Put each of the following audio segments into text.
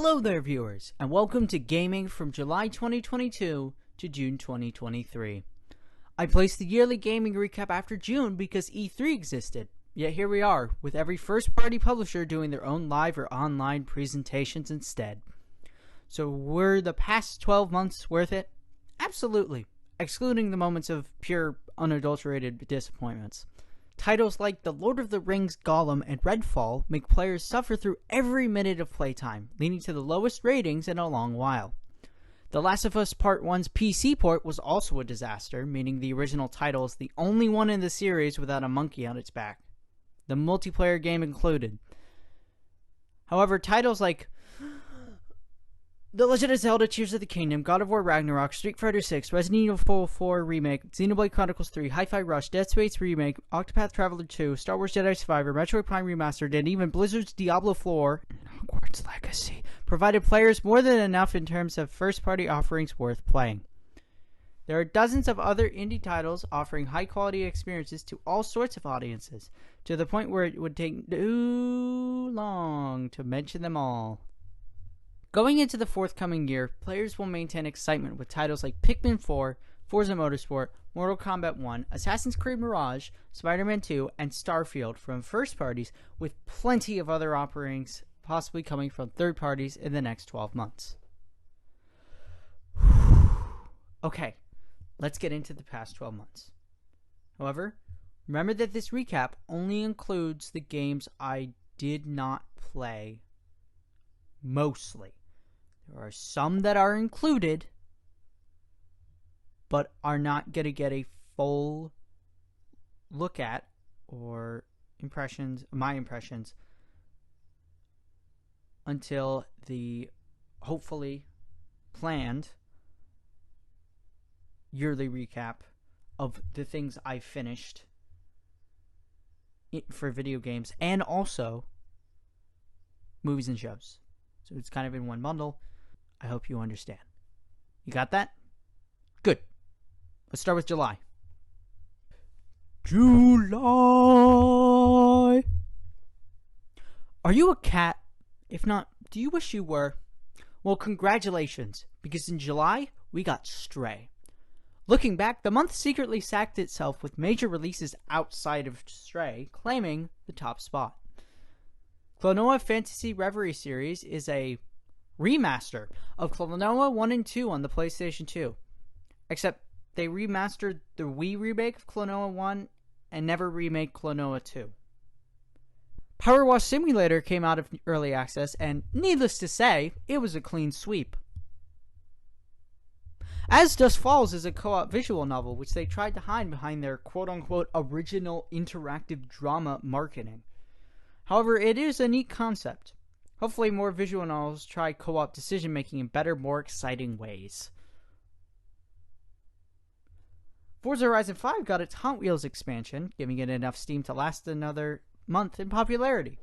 Hello there, viewers, and welcome to gaming from July 2022 to June 2023. I placed the yearly gaming recap after June because E3 existed, yet here we are, with every first-party publisher doing their own live or online presentations instead. So were the past 12 months worth it? Absolutely, excluding the moments of pure, unadulterated disappointments. Titles like The Lord of the Rings Gollum and Redfall make players suffer through every minute of playtime, leading to the lowest ratings in a long while. The Last of Us Part 1's PC port was also a disaster, meaning the original title is the only one in the series without a monkey on its back, the multiplayer game included. However, titles like The Legend of Zelda Tears of the Kingdom, God of War Ragnarok, Street Fighter 6, Resident Evil 4 Remake, Xenoblade Chronicles 3, Hi-Fi Rush, Dead Space Remake, Octopath Traveler 2, Star Wars Jedi Survivor, Metroid Prime Remastered, and even Blizzard's Diablo 4 and Hogwarts Legacy provided players more than enough in terms of first-party offerings worth playing. There are dozens of other indie titles offering high-quality experiences to all sorts of audiences, to the point where it would take too long to mention them all. Going into the forthcoming year, players will maintain excitement with titles like Pikmin 4, Forza Motorsport, Mortal Kombat 1, Assassin's Creed Mirage, Spider-Man 2, and Starfield from first parties, with plenty of other offerings possibly coming from third parties in the next 12 months. Okay, let's get into the past 12 months. However, remember that this recap only includes the games I did not play mostly. There are some that are included, but are not going to get a full look at, or my impressions, until the hopefully planned yearly recap of the things I finished for video games, and also movies and shows. So it's kind of in one bundle. I hope you understand. You got that? Good. Let's start with July. July! Are you a cat? If not, do you wish you were? Well, congratulations, because in July, we got Stray. Looking back, the month secretly sacked itself with major releases outside of Stray, claiming the top spot. Klonoa Phantasy Reverie series is a remaster of Klonoa 1 and 2 on the PlayStation 2. Except they remastered the Wii remake of Klonoa 1 and never remake Klonoa 2. Power Wash Simulator came out of early access, and needless to say, it was a clean sweep. As Dusk Falls is a co-op visual novel, which they tried to hide behind their quote-unquote original interactive drama marketing. However, it is a neat concept. Hopefully more visual novels try co-op decision-making in better, more exciting ways. Forza Horizon 5 got its Hot Wheels expansion, giving it enough steam to last another month in popularity.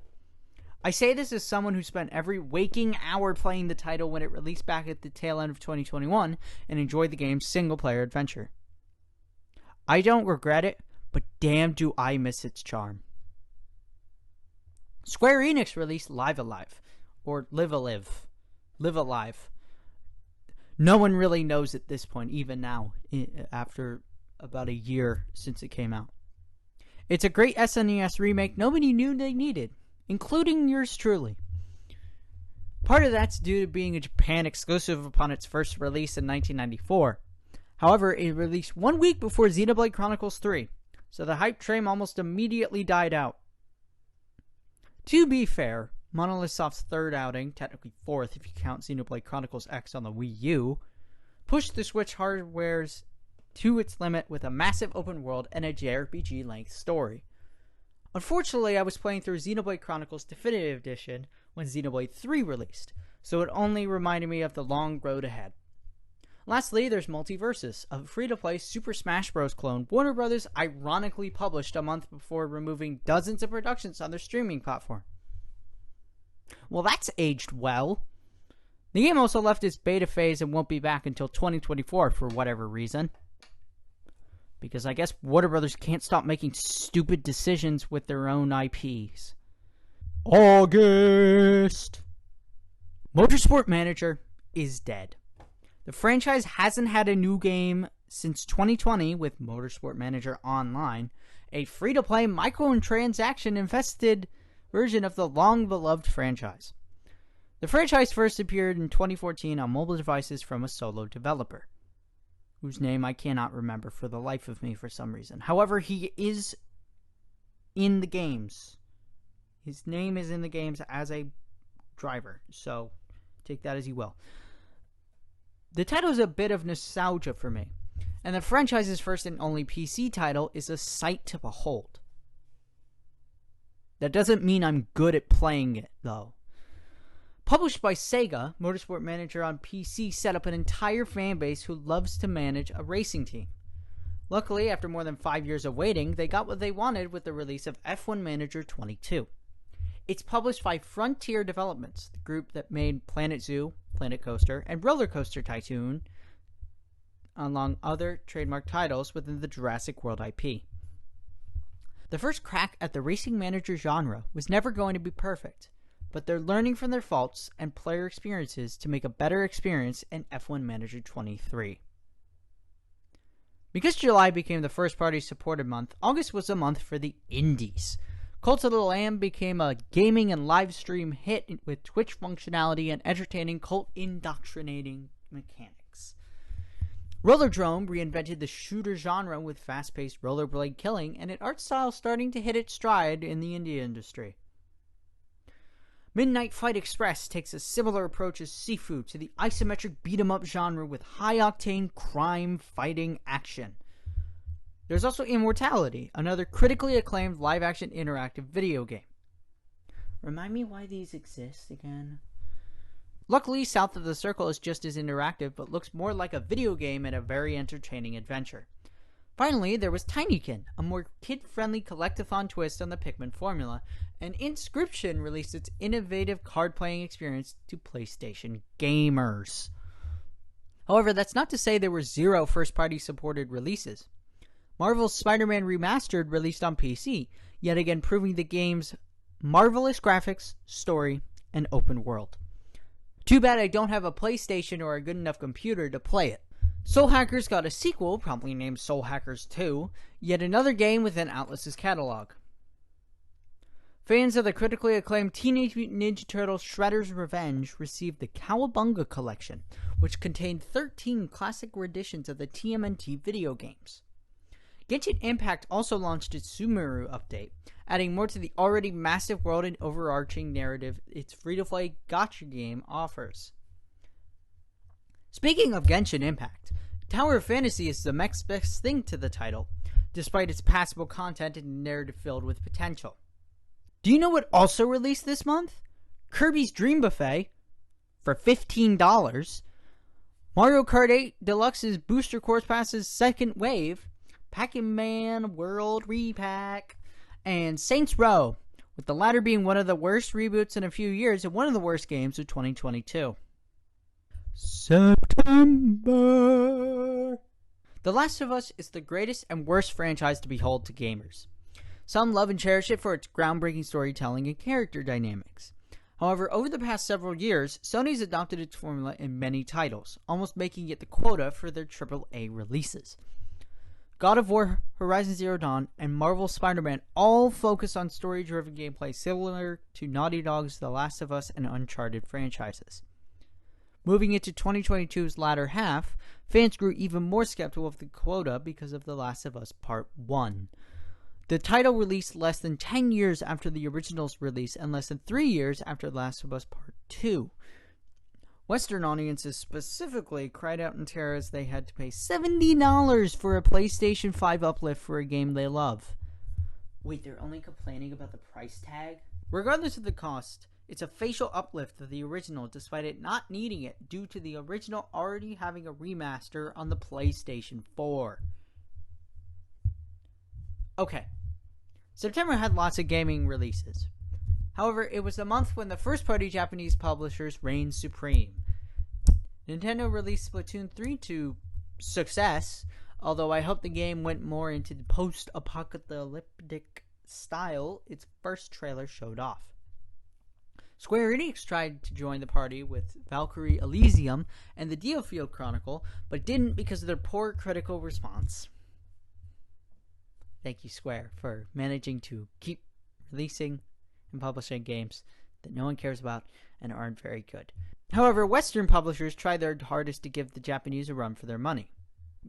I say this as someone who spent every waking hour playing the title when it released back at the tail end of 2021 and enjoyed the game's single-player adventure. I don't regret it, but damn do I miss its charm. Square Enix released Live Alive, or Live Alive. No one really knows at this point, even now, after about a year since it came out. It's a great SNES remake nobody knew they needed, including yours truly. Part of that's due to being a Japan exclusive upon its first release in 1994. However, it released 1 week before Xenoblade Chronicles 3, so the hype train almost immediately died out. To be fair, Monolith Soft's third outing, technically fourth if you count Xenoblade Chronicles X on the Wii U, pushed the Switch hardwares to its limit with a massive open world and a JRPG-length story. Unfortunately, I was playing through Xenoblade Chronicles Definitive Edition when Xenoblade 3 released, so it only reminded me of the long road ahead. Lastly, there's Multiversus, a free-to-play Super Smash Bros. Clone Warner Bros. Ironically published a month before removing dozens of productions on their streaming platform. Well, that's aged well. The game also left its beta phase and won't be back until 2024 for whatever reason. Because I guess Warner Bros. Can't stop making stupid decisions with their own IPs. August! Motorsport Manager is dead. The franchise hasn't had a new game since 2020 with Motorsport Manager Online, a free-to-play microtransaction-infested version of the long-beloved franchise. The franchise first appeared in 2014 on mobile devices from a solo developer, whose name I cannot remember for the life of me for some reason. However, he is in the games. His name is in the games as a driver, so take that as you will. The title is a bit of nostalgia for me, and the franchise's first and only PC title is a sight to behold. That doesn't mean I'm good at playing it, though. Published by Sega, Motorsport Manager on PC set up an entire fanbase who loves to manage a racing team. Luckily, after more than 5 years of waiting, they got what they wanted with the release of F1 Manager 22. It's published by Frontier Developments, the group that made Planet Zoo, Planet Coaster, and Roller Coaster Tycoon, along other trademark titles within the Jurassic World IP. The first crack at the racing manager genre was never going to be perfect, but they're learning from their faults and player experiences to make a better experience in F1 Manager 23. Because July became the first-party supported month, August was a month for the indies. Cult of the Lamb became a gaming and live stream hit with Twitch functionality and entertaining cult indoctrinating mechanics. Rollerdrome reinvented the shooter genre with fast-paced rollerblade killing and an art style starting to hit its stride in the indie industry. Midnight Fight Express takes a similar approach as Sifu to the isometric beat-em-up genre with high-octane crime-fighting action. There's also Immortality, another critically acclaimed live-action interactive video game. Remind me why these exist again? Luckily, South of the Circle is just as interactive, but looks more like a video game and a very entertaining adventure. Finally, there was Tinykin, a more kid-friendly collectathon twist on the Pikmin formula, and Inscription released its innovative card-playing experience to PlayStation gamers. However, that's not to say there were zero first-party supported releases. Marvel's Spider-Man Remastered released on PC, yet again proving the game's marvelous graphics, story, and open world. Too bad I don't have a PlayStation or a good enough computer to play it. Soul Hackers got a sequel, promptly named Soul Hackers 2, yet another game within Atlus's catalog. Fans of the critically acclaimed Teenage Mutant Ninja Turtles Shredder's Revenge received the Cowabunga Collection, which contained 13 classic renditions of the TMNT video games. Genshin Impact also launched its Sumeru update, adding more to the already massive world and overarching narrative its free-to-play gacha game offers. Speaking of Genshin Impact, Tower of Fantasy is the next best thing to the title, despite its passable content and narrative filled with potential. Do you know what also released this month? Kirby's Dream Buffet for $15, Mario Kart 8 Deluxe's Booster Course Pass's second wave, Pac-Man World Repack, and Saints Row, with the latter being one of the worst reboots in a few years and one of the worst games of 2022. September. The Last of Us is the greatest and worst franchise to behold to gamers. Some love and cherish it for its groundbreaking storytelling and character dynamics. However, over the past several years, Sony's adopted its formula in many titles, almost making it the quota for their AAA releases. God of War, Horizon Zero Dawn, and Marvel's Spider-Man all focus on story-driven gameplay similar to Naughty Dog's The Last of Us and Uncharted franchises. Moving into 2022's latter half, fans grew even more skeptical of the quota because of The Last of Us Part 1. The title released less than 10 years after the original's release and less than 3 years after The Last of Us Part 2. Western audiences specifically cried out in terror as they had to pay $70 for a PlayStation 5 uplift for a game they love. Wait, they're only complaining about the price tag? Regardless of the cost, it's a facial uplift of the original despite it not needing it due to the original already having a remaster on the PlayStation 4. Okay, September had lots of gaming releases. However, it was the month when the first-party Japanese publishers reigned supreme. Nintendo released Splatoon 3 to success, although I hope the game went more into the post-apocalyptic style its first trailer showed off. Square Enix tried to join the party with Valkyrie Elysium and the DioField Chronicle, but didn't because of their poor critical response. Thank you, Square, for managing to keep releasing and publishing games that no one cares about and aren't very good. However, Western publishers try their hardest to give the Japanese a run for their money.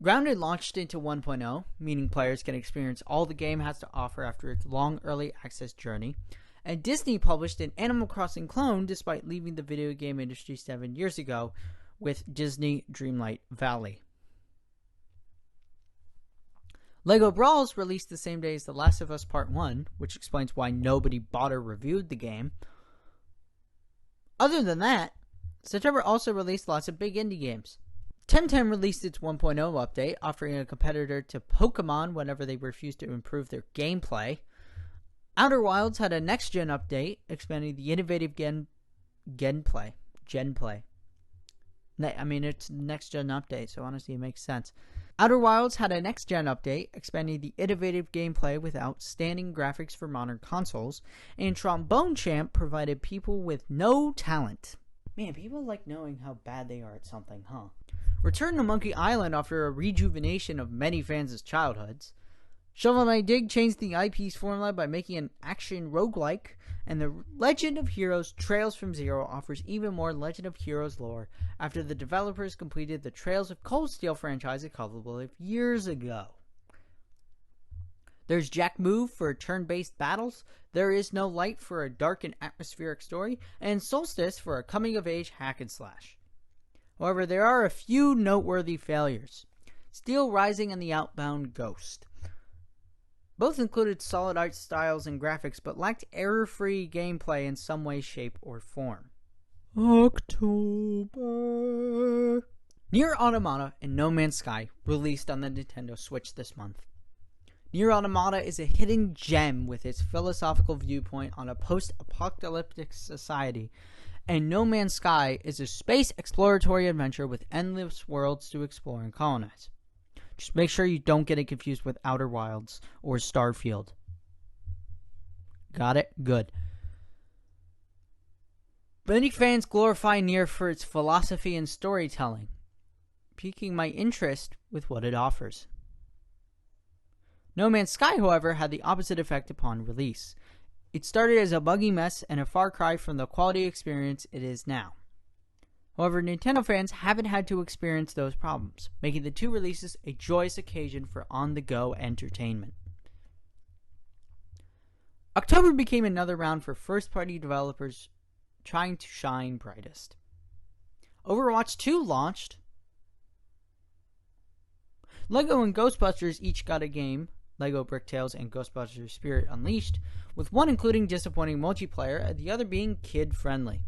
Grounded launched into 1.0, meaning players can experience all the game has to offer after its long early access journey, and Disney published an Animal Crossing clone despite leaving the video game industry 7 years ago with Disney Dreamlight Valley. LEGO Brawls released the same day as The Last of Us Part 1, which explains why nobody bought or reviewed the game. Other than that, September also released lots of big indie games. Temtem released its 1.0 update, offering a competitor to Pokemon whenever they refused to improve their gameplay. Outer Wilds had a next-gen update, expanding the innovative genplay. I mean, it's next-gen update, so honestly it makes sense. Outer Wilds had a next-gen update, expanding the innovative gameplay with outstanding graphics for modern consoles, and Trombone Champ provided people with no talent. Man, people like knowing how bad they are at something, huh? Return to Monkey Island after a rejuvenation of many fans' childhoods. Shovel Knight Dig changed the IP's formula by making an action roguelike, and the Legend of Heroes Trails from Zero offers even more Legend of Heroes lore after the developers completed the Trails of Cold Steel franchise a couple of years ago. There's Jack Move for turn-based battles, There Is No Light for a dark and atmospheric story, and Solstice for a coming-of-age hack-and-slash. However, there are a few noteworthy failures. Steel Rising and the Outbound Ghost. Both included solid art styles and graphics, but lacked error-free gameplay in some way, shape, or form. October. Nier Automata and No Man's Sky released on the Nintendo Switch this month. Nier Automata is a hidden gem with its philosophical viewpoint on a post-apocalyptic society, and No Man's Sky is a space exploratory adventure with endless worlds to explore and colonize. Just make sure you don't get it confused with Outer Wilds or Starfield. Got it? Good. Many fans glorify Nier for its philosophy and storytelling, piquing my interest with what it offers. No Man's Sky, however, had the opposite effect upon release. It started as a buggy mess and a far cry from the quality experience it is now. However, Nintendo fans haven't had to experience those problems, making the two releases a joyous occasion for on-the-go entertainment. October became another round for first-party developers trying to shine brightest. Overwatch 2 launched. LEGO and Ghostbusters each got a game, LEGO Bricktales and Ghostbusters Spirit Unleashed, with one including disappointing multiplayer and the other being kid-friendly.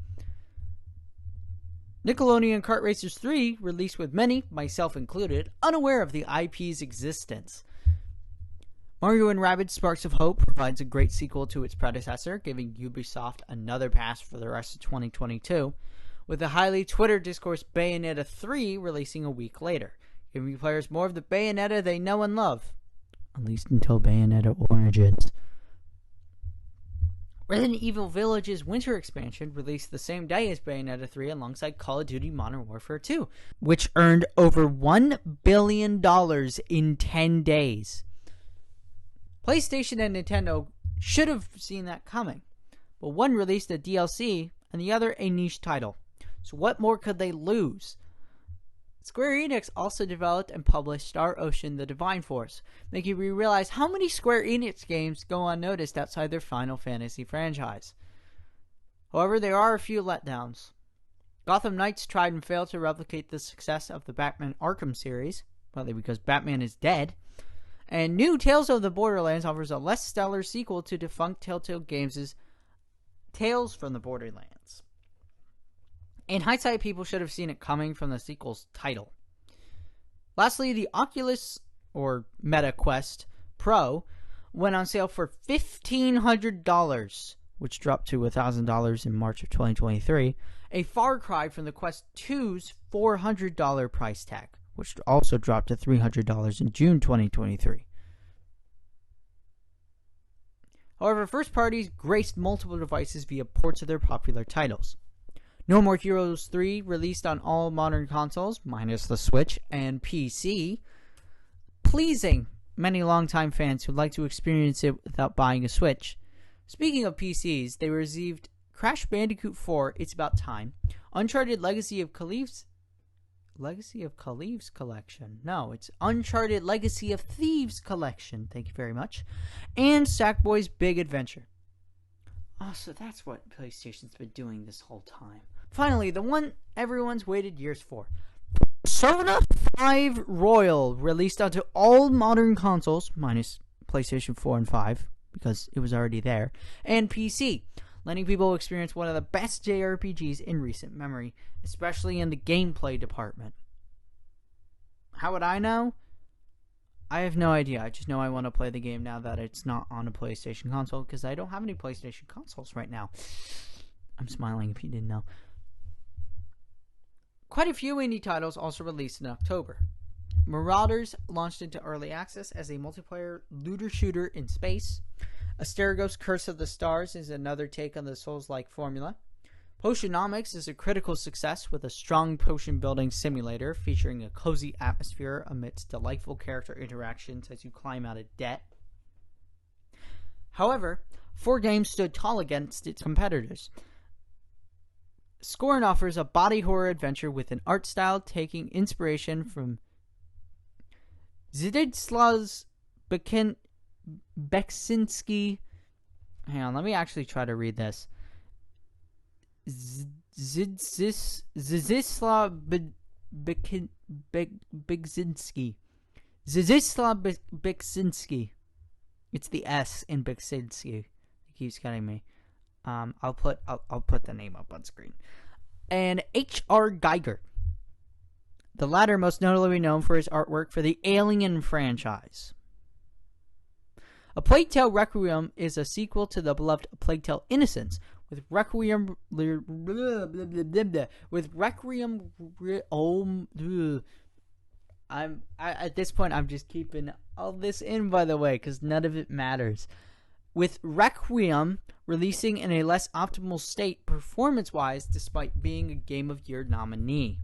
Nickelodeon Kart Racers 3 released with many, myself included, unaware of the IP's existence. Mario & Rabbids Sparks of Hope provides a great sequel to its predecessor, giving Ubisoft another pass for the rest of 2022, with the highly Twitter-discourse Bayonetta 3 releasing a week later, giving players more of the Bayonetta they know and love, at least until Bayonetta Origins. Resident Evil Village's winter expansion released the same day as Bayonetta 3 alongside Call of Duty Modern Warfare 2, which earned over $1 billion in 10 days. PlayStation and Nintendo should have seen that coming, but one released a DLC and the other a niche title. So what more could they lose? Square Enix also developed and published Star Ocean: The Divine Force, making me realize how many Square Enix games go unnoticed outside their Final Fantasy franchise. However, there are a few letdowns. Gotham Knights tried and failed to replicate the success of the Batman Arkham series, partly because Batman is dead, and new Tales of the Borderlands offers a less stellar sequel to defunct Telltale Games' Tales from the Borderlands. In hindsight, people should have seen it coming from the sequel's title. Lastly, the Oculus, or Meta Quest Pro, went on sale for $1,500, which dropped to $1,000 in March of 2023, a far cry from the Quest 2's $400 price tag, which also dropped to $300 in June 2023. However, first parties graced multiple devices via ports of their popular titles. No More Heroes 3 released on all modern consoles, minus the Switch and PC, pleasing many longtime fans who'd like to experience it without buying a Switch. Speaking of PCs, they received Crash Bandicoot 4, It's About Time, Uncharted Legacy of Khalif's Collection. No, it's Uncharted Legacy of Thieves Collection. Thank you very much. And Sackboy's Big Adventure. Oh, so that's what PlayStation's been doing this whole time. Finally, the one everyone's waited years for. Persona 5 Royal, released onto all modern consoles, minus PlayStation 4 and 5, because it was already there, and PC, letting people experience one of the best JRPGs in recent memory, especially in the gameplay department. How would I know? I have no idea. I just know I want to play the game now that it's not on a PlayStation console, because I don't have any PlayStation consoles right now. I'm smiling if you didn't know. Quite a few indie titles also released in October. Marauders launched into early access as a multiplayer looter shooter in space. Asterigos Curse of the Stars is another take on the Souls-like formula. Potionomics is a critical success with a strong potion building simulator featuring a cozy atmosphere amidst delightful character interactions as you climb out of debt. However, 4 games stood tall against its competitors. Scorn offers a body horror adventure with an art style taking inspiration from Zdzisław Beksinski. Hang on, let me actually try to read this. Zdzisław Beksinski. Zdzisław Beksinski. It's the S in Beksinski. It keeps getting me. I'll put the name up on screen. And H.R. Geiger. The latter most notably known for his artwork for the Alien franchise. A Plague Tale Requiem is a sequel to the beloved Plague Tale Innocence, with Requiem. At this point, I'm just keeping all this in, by the way, because none of it matters. With Requiem releasing in a less optimal state performance-wise despite being a Game of Year nominee.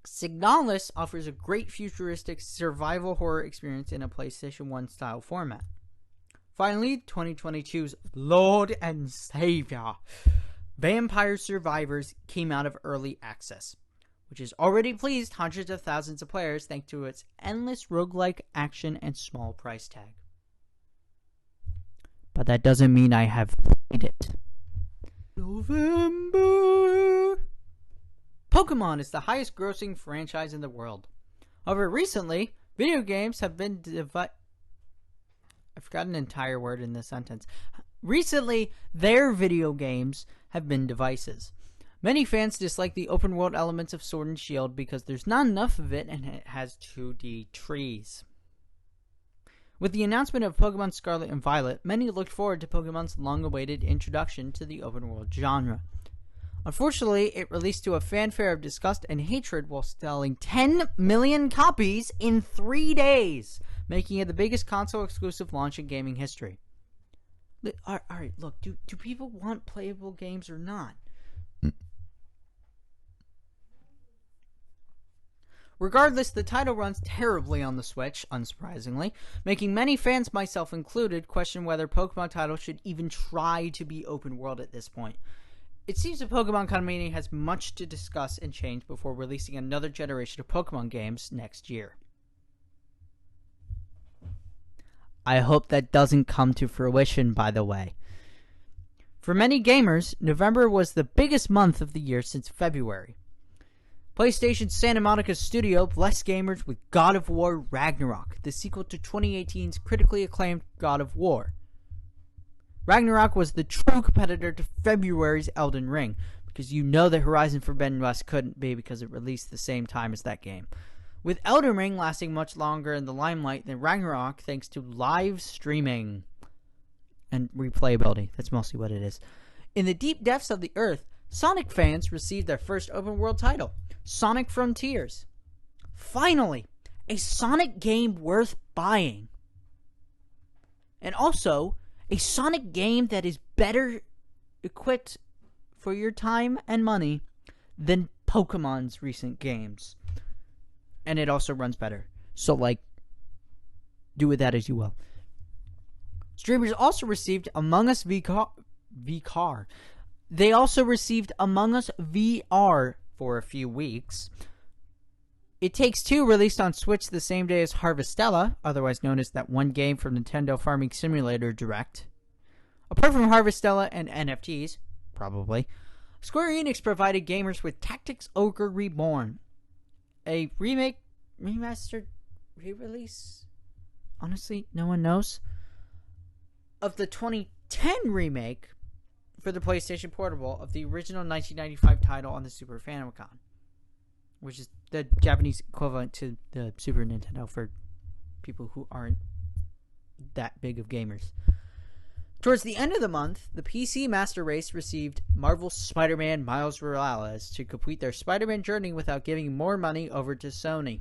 Signalis offers a great futuristic survival horror experience in a PlayStation 1 style format. Finally, 2022's Lord and Savior, Vampire Survivors, came out of early access, which has already pleased hundreds of thousands of players thanks to its endless roguelike action and small price tag. But that doesn't mean I have played it. November. Pokemon is the highest grossing franchise in the world. However, recently, video games have been I forgot an entire word in this sentence. Recently, their video games have been devices. Many fans dislike the open world elements of Sword and Shield because there's not enough of it and it has 2D trees. With the announcement of Pokemon Scarlet and Violet, many looked forward to Pokemon's long-awaited introduction to the open-world genre. Unfortunately, it released to a fanfare of disgust and hatred while selling 10 million copies in 3 days, making it the biggest console-exclusive launch in gaming history. Alright, look, do people want playable games or not? Regardless, the title runs terribly on the Switch, unsurprisingly, making many fans, myself included, question whether Pokemon titles should even try to be open world at this point. It seems the Pokemon Company has much to discuss and change before releasing another generation of Pokemon games next year. I hope that doesn't come to fruition, by the way. For many gamers, November was the biggest month of the year since February. PlayStation's Santa Monica studio blessed gamers with God of War Ragnarok, the sequel to 2018's critically acclaimed God of War. Ragnarok was the true competitor to February's Elden Ring, because you know that Horizon Forbidden West couldn't be because it released the same time as that game. With Elden Ring lasting much longer in the limelight than Ragnarok thanks to live streaming and replayability. That's mostly what it is. In the deep depths of the earth, Sonic fans received their first open-world title, Sonic Frontiers. Finally, a Sonic game worth buying. And also, A Sonic game that is better equipped for your time and money than Pokemon's recent games. And it also runs better. So, do with that as you will. Streamers also received Among Us VR. They also received Among Us VR for a few weeks. It Takes Two released on Switch the same day as Harvestella, otherwise known as that one game from Nintendo Farming Simulator Direct. Apart from Harvestella and NFTs, probably, Square Enix provided gamers with Tactics Ogre Reborn, a remake, remastered, re-release? Honestly, no one knows. Of the 2010 remake for the PlayStation Portable of the original 1995 title on the Super Famicom, which is the Japanese equivalent to the Super Nintendo for people who aren't that big of gamers. Towards the end of the month, the PC Master Race received Marvel's Spider-Man Miles Morales to complete their Spider-Man journey without giving more money over to Sony.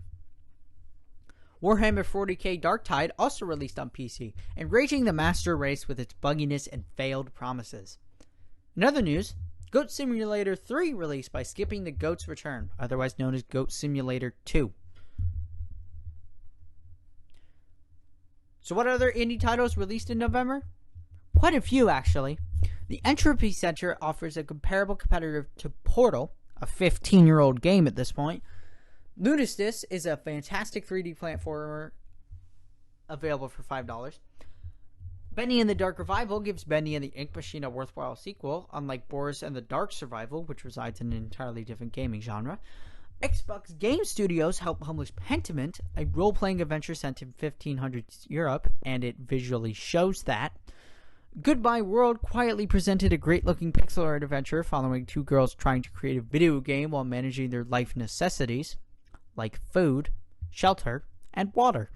Warhammer 40k Darktide also released on PC, enraging the Master Race with its bugginess and failed promises. In other news, Goat Simulator 3 released by skipping the Goat's Return, otherwise known as Goat Simulator 2. So what other indie titles released in November? Quite a few, actually. The Entropy Center offers a comparable competitor to Portal, a 15-year-old game at this point. Lunistis is a fantastic 3D platformer available for $5. Bendy and the Dark Revival gives Bendy and the Ink Machine a worthwhile sequel, unlike Boris and the Dark Survival, which resides in an entirely different gaming genre. Xbox Game Studios helped publish Pentiment, a role-playing adventure set in 1500s Europe, and it visually shows that. Goodbye World quietly presented a great-looking pixel art adventure following two girls trying to create a video game while managing their life necessities, like food, shelter, and water.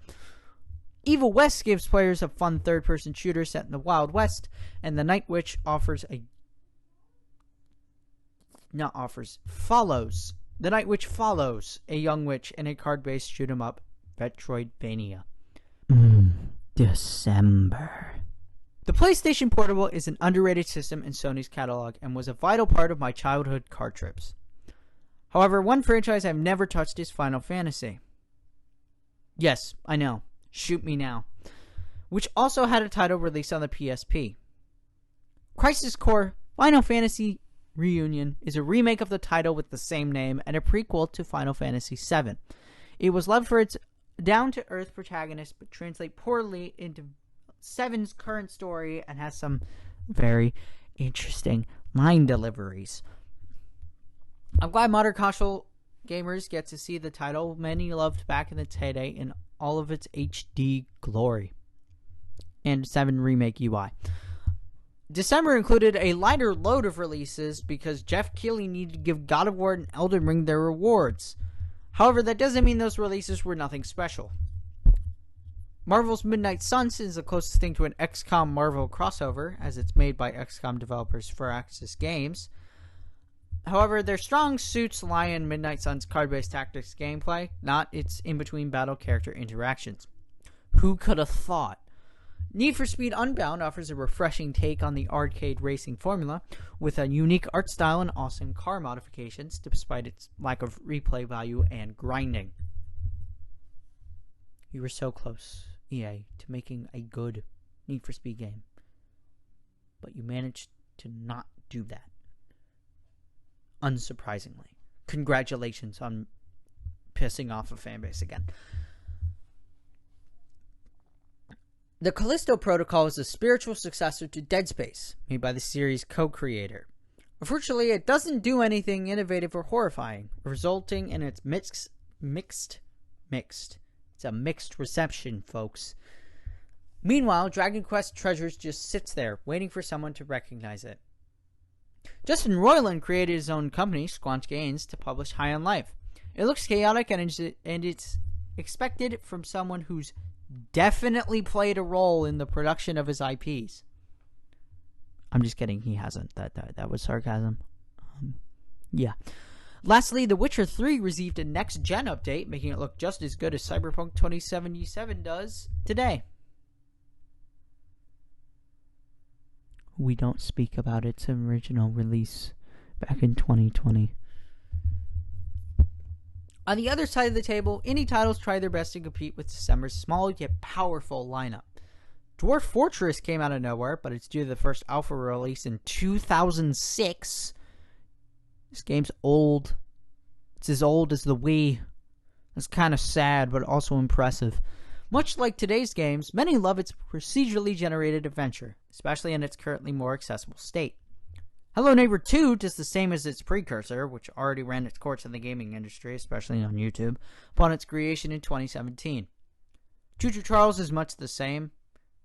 Evil West gives players a fun third-person shooter set in the Wild West, and The Night Witch follows. The Night Witch follows a young witch in a card-based shoot-'em-up Metroidvania. December. The PlayStation Portable is an underrated system in Sony's catalog and was a vital part of my childhood card trips. However, one franchise I've never touched is Final Fantasy. Yes, I know. Shoot me now. Which also had a title released on the PSP. Crisis Core Final Fantasy Reunion is a remake of the title with the same name and a prequel to Final Fantasy VII. It was loved for its down-to-earth protagonist, but translates poorly into VII's current story and has some very interesting line deliveries. I'm glad modern console gamers get to see the title many loved back in its heyday in all of its HD glory. And 7 Remake UI. December included a lighter load of releases because Jeff Keighley needed to give God of War and Elden Ring their rewards. However, that doesn't mean those releases were nothing special. Marvel's Midnight Suns is the closest thing to an XCOM Marvel crossover, as it's made by XCOM developers Firaxis Games. However, their strong suits lie in Midnight Suns' card-based tactics gameplay, not its in-between battle character interactions. Who could have thought? Need for Speed Unbound offers a refreshing take on the arcade racing formula, with a unique art style and awesome car modifications, despite its lack of replay value and grinding. You were so close, EA, to making a good Need for Speed game. But you managed to not do that. Unsurprisingly. Congratulations on pissing off a fanbase again. The Callisto Protocol is a spiritual successor to Dead Space, made by the series' co-creator. Unfortunately, it doesn't do anything innovative or horrifying, resulting in its mixed. It's a mixed reception, folks. Meanwhile, Dragon Quest Treasures just sits there, waiting for someone to recognize it. Justin Roiland created his own company, Squanch Games, to publish High on Life. It looks chaotic, and it's expected from someone who's definitely played a role in the production of his IPs. I'm just kidding. He hasn't. That was sarcasm. Yeah. Lastly, The Witcher 3 received a next-gen update, making it look just as good as Cyberpunk 2077 does today. we don't speak about its original release back in 2020. On the other side of the table, indie titles try their best to compete with December's small yet powerful lineup. Dwarf Fortress came out of nowhere, but it's due to the first alpha release in 2006. This game's old. It's as old as the Wii. It's kind of sad, but also impressive. Much like today's games, many love its procedurally generated adventure, especially in its currently more accessible state. Hello Neighbor 2 does the same as its precursor, which already ran its course in the gaming industry, especially on YouTube, upon its creation in 2017. Choo Choo Charles is much the same,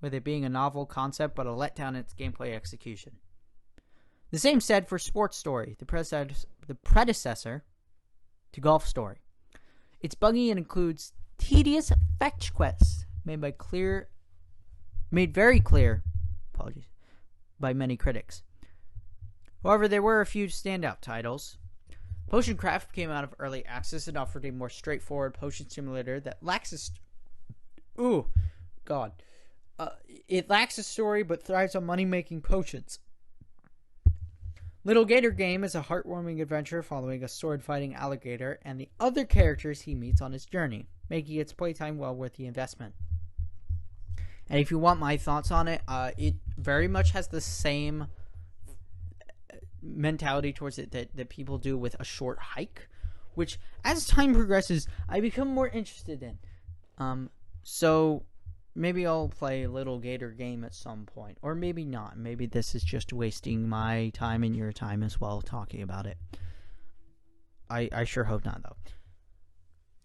with it being a novel concept but a letdown in its gameplay execution. The same said for Sports Story, the predecessor to Golf Story. It's buggy and includes tedious fetch quests made very clear by many critics. However, there were a few standout titles. Potion Craft came out of early access and offered a more straightforward potion simulator that lacks it lacks a story but thrives on money-making potions. Little Gator Game is a heartwarming adventure following a sword-fighting alligator and the other characters he meets on his journey, making its playtime well worth the investment. And if you want my thoughts on it, it very much has the same mentality towards it that people do with A Short Hike, which as time progresses I become more interested in. So maybe I'll play Little Gator Game at some point, or maybe not. Maybe this is just wasting my time and your time as well talking about it. I sure hope not, though.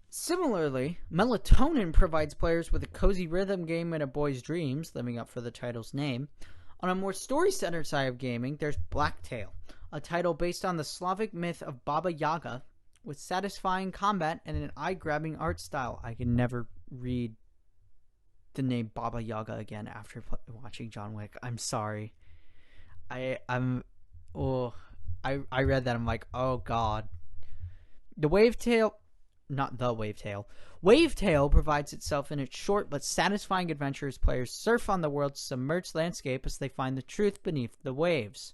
Similarly, Melatonin provides players with a cozy rhythm game and a boy's dreams, living up for the title's name. On a more story-centered side of gaming, there's Blacktail, a title based on the Slavic myth of Baba Yaga, with satisfying combat and an eye-grabbing art style. I can never read the name Baba Yaga again after watching John Wick. I'm sorry. I read that. I'm like, oh god. Wavetail provides itself in its short but satisfying adventure as players surf on the world's submerged landscape as they find the truth beneath the waves.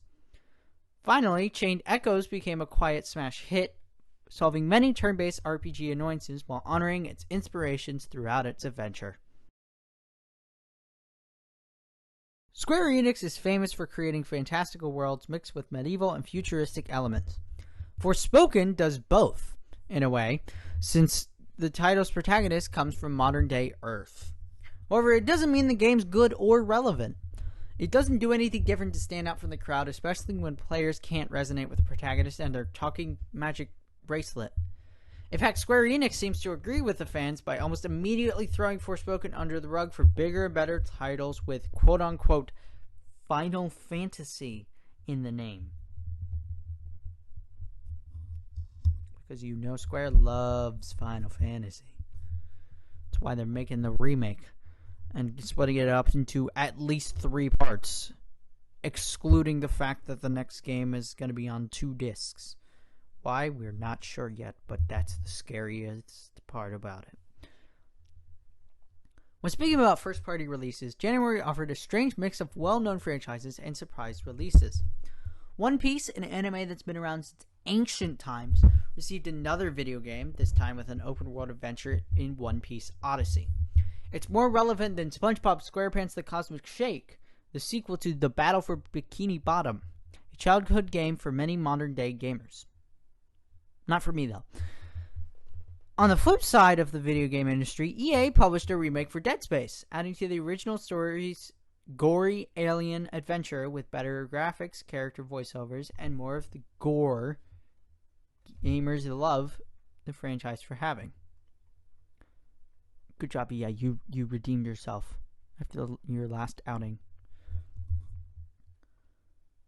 Finally, Chained Echoes became a quiet smash hit, solving many turn-based RPG annoyances while honoring its inspirations throughout its adventure. Square Enix is famous for creating fantastical worlds mixed with medieval and futuristic elements. Forspoken does both, in a way, since the title's protagonist comes from modern-day Earth. However, it doesn't mean the game's good or relevant. It doesn't do anything different to stand out from the crowd, especially when players can't resonate with the protagonist and their talking magic bracelet. In fact, Square Enix seems to agree with the fans by almost immediately throwing Forspoken under the rug for bigger and better titles with quote-unquote Final Fantasy in the name. Because you know Square loves Final Fantasy. That's why they're making the remake and splitting it up into at least 3 parts, excluding the fact that the next game is going to be on 2 discs. Why? We're not sure yet, but that's the scariest part about it. When speaking about first-party releases, January offered a strange mix of well-known franchises and surprise releases. One Piece, an anime that's been around since ancient times, received another video game, this time with an open-world adventure in One Piece Odyssey. It's more relevant than SpongeBob SquarePants The Cosmic Shake, the sequel to The Battle for Bikini Bottom, a childhood game for many modern-day gamers. Not for me, though. On the flip side of the video game industry, EA published a remake for Dead Space, adding to the original story's gory alien adventure with better graphics, character voiceovers, and more of the gore gamers love the franchise for having. Good job, EA. You redeemed yourself after your last outing.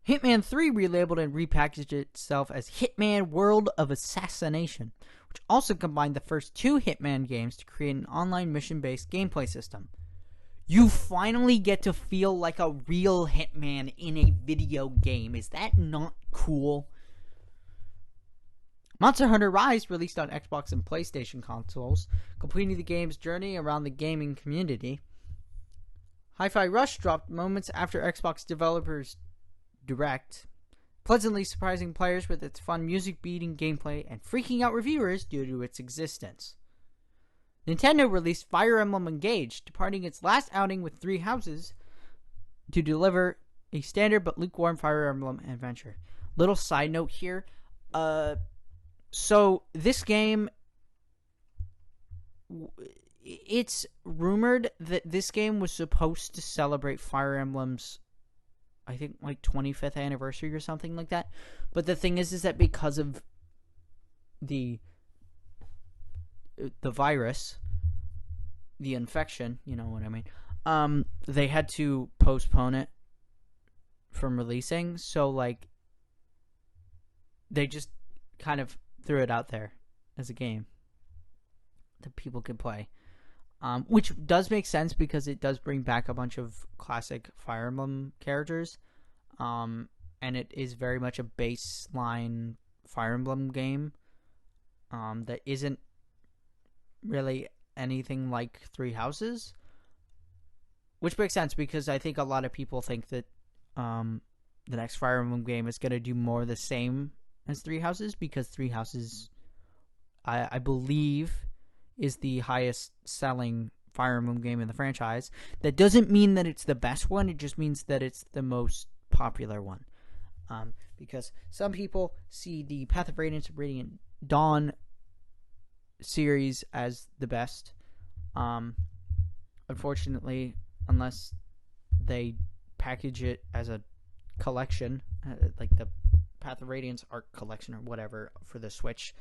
Hitman 3 relabeled and repackaged itself as Hitman World of Assassination, which also combined the first 2 Hitman games to create an online mission-based gameplay system. You finally get to feel like a real Hitman in a video game. Is that not cool? Monster Hunter Rise released on Xbox and PlayStation consoles, completing the game's journey around the gaming community. Hi-Fi Rush dropped moments after Xbox developers Direct, pleasantly surprising players with its fun music-beating gameplay and freaking out reviewers due to its existence. Nintendo released Fire Emblem Engage, departing its last outing with Three Houses to deliver a standard but lukewarm Fire Emblem adventure. Little side note here. So this game, it's rumored that this game was supposed to celebrate Fire Emblem's, I think, like 25th anniversary or something like that. But the thing is that because of the virus, the infection, you know what I mean, they had to postpone it from releasing. So, like, they just kind of threw it out there as a game that people could play. Which does make sense because it does bring back a bunch of classic Fire Emblem characters. And it is very much a baseline Fire Emblem game that isn't really anything like Three Houses. Which makes sense because I think a lot of people think that the next Fire Emblem game is going to do more of the same as Three Houses, because Three Houses, I believe, is the highest selling Fire Emblem game in the franchise. That doesn't mean that it's the best one, it just means that it's the most popular one. Because some people see the Path of Radiance and Radiant Dawn series as the best. Unfortunately, unless they package it as a collection, like the Path of Radiance Art Collection or whatever for the Switch,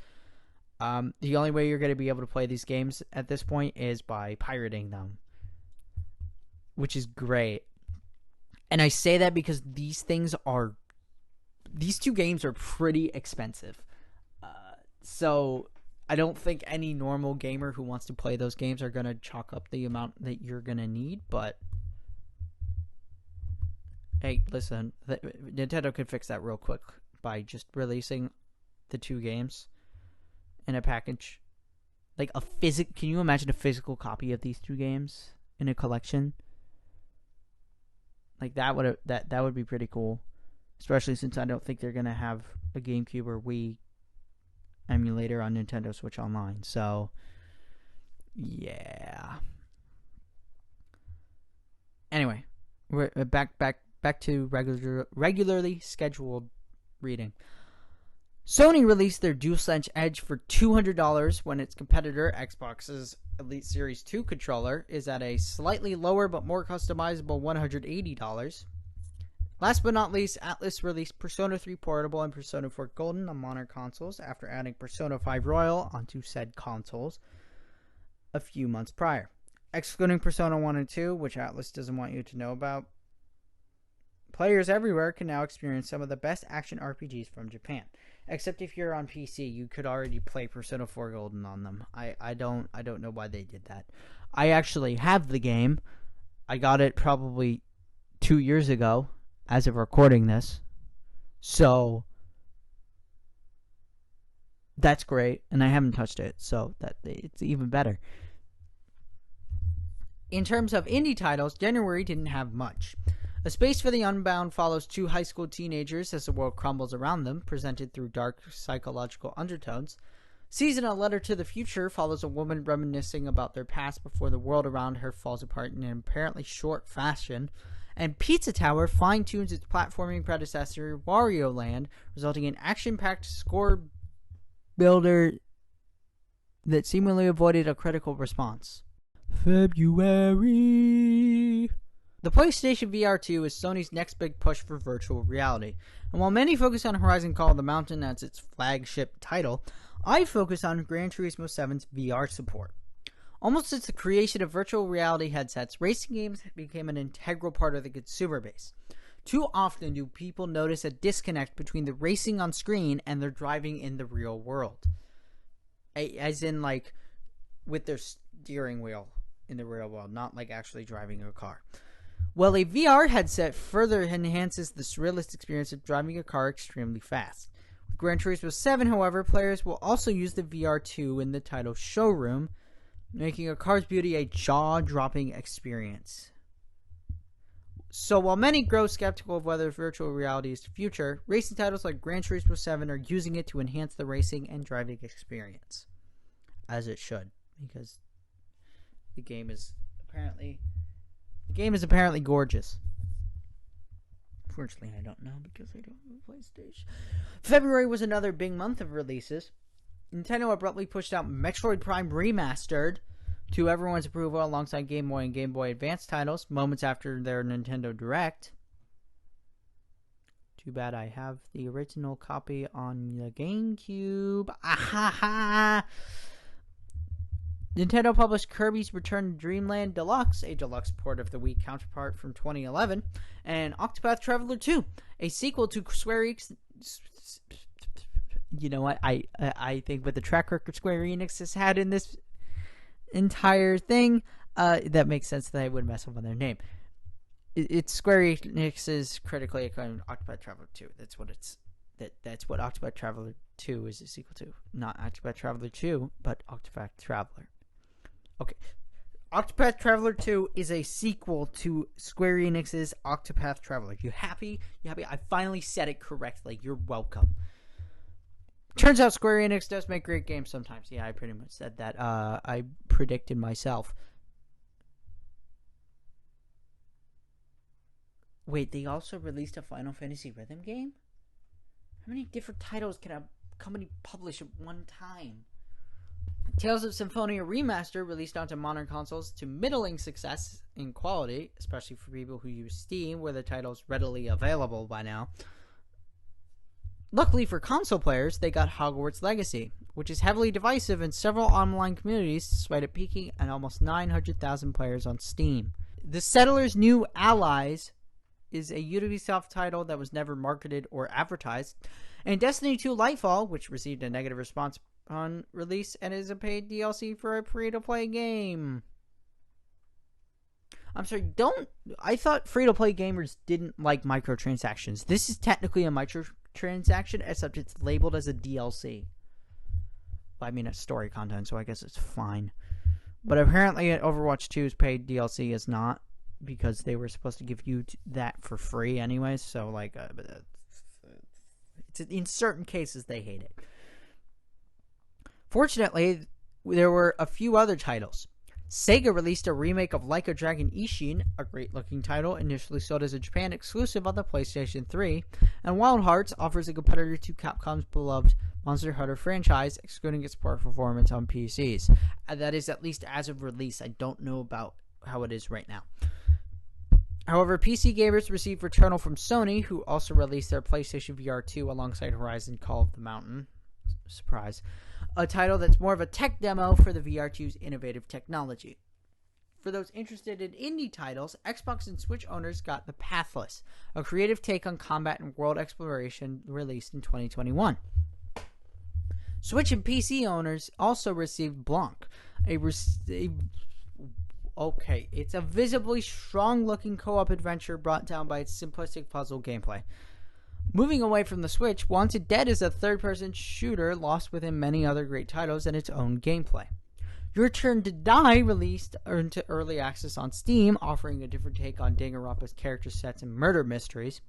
the only way you're going to be able to play these games at this point is by pirating them, which is great. And I say that because these two games are pretty expensive. So I don't think any normal gamer who wants to play those games are going to chalk up the amount that you're going to need. But hey, listen, Nintendo could fix that real quick by just releasing the two games in a package. Like can you imagine a physical copy of these two games in a collection? Like that would be pretty cool, especially since I don't think they're gonna have a GameCube or Wii emulator on Nintendo Switch Online. So yeah. Anyway, we're back to regularly scheduled reading. Sony released their DualSense Edge for $200 when its competitor, Xbox's Elite Series 2 controller, is at a slightly lower but more customizable $180. Last but not least, Atlus released Persona 3 Portable and Persona 4 Golden on modern consoles after adding Persona 5 Royal onto said consoles a few months prior. Excluding Persona 1 and 2, which Atlus doesn't want you to know about, players everywhere can now experience some of the best action RPGs from Japan. Except if you're on PC, you could already play Persona 4 Golden on them. I don't know why they did that. I actually have the game. I got it probably 2 years ago as of recording this. So that's great, and I haven't touched it, so that it's even better. In terms of indie titles, January didn't have much. A Space for the Unbound follows two high school teenagers as the world crumbles around them, presented through dark psychological undertones. Season A Letter to the Future follows a woman reminiscing about their past before the world around her falls apart in an apparently short fashion. And Pizza Tower fine-tunes its platforming predecessor, Wario Land, resulting in action-packed score builder that seemingly avoided a critical response. February. The PlayStation VR 2 is Sony's next big push for virtual reality. And while many focus on Horizon Call of the Mountain as its flagship title, I focus on Gran Turismo 7's VR support. Almost since the creation of virtual reality headsets, racing games became an integral part of the consumer base. Too often do people notice a disconnect between the racing on screen and their driving in the real world. As in, like, with their steering wheel in the real world, not like actually driving a car. Well, a VR headset further enhances the surrealist experience of driving a car extremely fast. With Gran Turismo 7, however, players will also use the VR2 in the title showroom, making a car's beauty a jaw-dropping experience. So while many grow skeptical of whether virtual reality is the future, racing titles like Gran Turismo 7 are using it to enhance the racing and driving experience. As it should, because the game is apparently gorgeous. Fortunately, I don't know because I don't have a PlayStation. February was another big month of releases. Nintendo abruptly pushed out Metroid Prime Remastered to everyone's approval alongside Game Boy and Game Boy Advance titles moments after their Nintendo Direct. Too bad I have the original copy on the GameCube. Ahaha! Nintendo published Kirby's Return to Dreamland Deluxe, a deluxe port of the Wii counterpart from 2011, and Octopath Traveler 2, a sequel to Square Enix. You know what? I think with the track record Square Enix has had in this entire thing, that makes sense that I would mess up on their name. It's Square Enix's critically acclaimed Octopath Traveler 2. That's what it's. That's what Octopath Traveler 2 is a sequel to. Not Octopath Traveler 2, but Octopath Traveler. Okay. Octopath Traveler 2 is a sequel to Square Enix's Octopath Traveler. You happy? You happy? I finally said it correctly. You're welcome. Turns out Square Enix does make great games sometimes. Yeah, I pretty much said that. I predicted myself. Wait, they also released a Final Fantasy Rhythm game? How many different titles can a company publish at one time? Tales of Symphonia Remaster released onto modern consoles to middling success in quality, especially for people who use Steam, where the title's readily available by now. Luckily for console players, they got Hogwarts Legacy, which is heavily divisive in several online communities despite it peaking at almost 900,000 players on Steam. The Settlers' New Allies is a Ubisoft title that was never marketed or advertised, and Destiny 2 Lightfall, which received a negative response on release and is a paid DLC for a free-to-play game. I'm sorry, I thought free-to-play gamers didn't like microtransactions. This is technically a microtransaction, except it's labeled as a DLC. Well, I mean, it's story content, so I guess it's fine. But apparently Overwatch 2's paid DLC is not, because they were supposed to give you that for free anyways, so like, it's, in certain cases they hate it. Fortunately, there were a few other titles. Sega released a remake of Like a Dragon Ishin, a great-looking title initially sold as a Japan exclusive on the PlayStation 3, and Wild Hearts offers a competitor to Capcom's beloved Monster Hunter franchise, excluding its poor performance on PCs. And that is at least as of release. I don't know about how it is right now. However, PC gamers received Returnal from Sony, who also released their PlayStation VR 2 alongside Horizon Call of the Mountain. Surprise. A title that's more of a tech demo for the VR2's innovative technology. For those interested in indie titles, Xbox and Switch owners got The Pathless, a creative take on combat and world exploration released in 2021. Switch and PC owners also received Blanc, it's a visibly strong-looking co-op adventure brought down by its simplistic puzzle gameplay. Moving away from the Switch, Wanted Dead is a third-person shooter lost within many other great titles and its own gameplay. Your Turn to Die released into early access on Steam, offering a different take on Danganronpa's character sets and murder mysteries.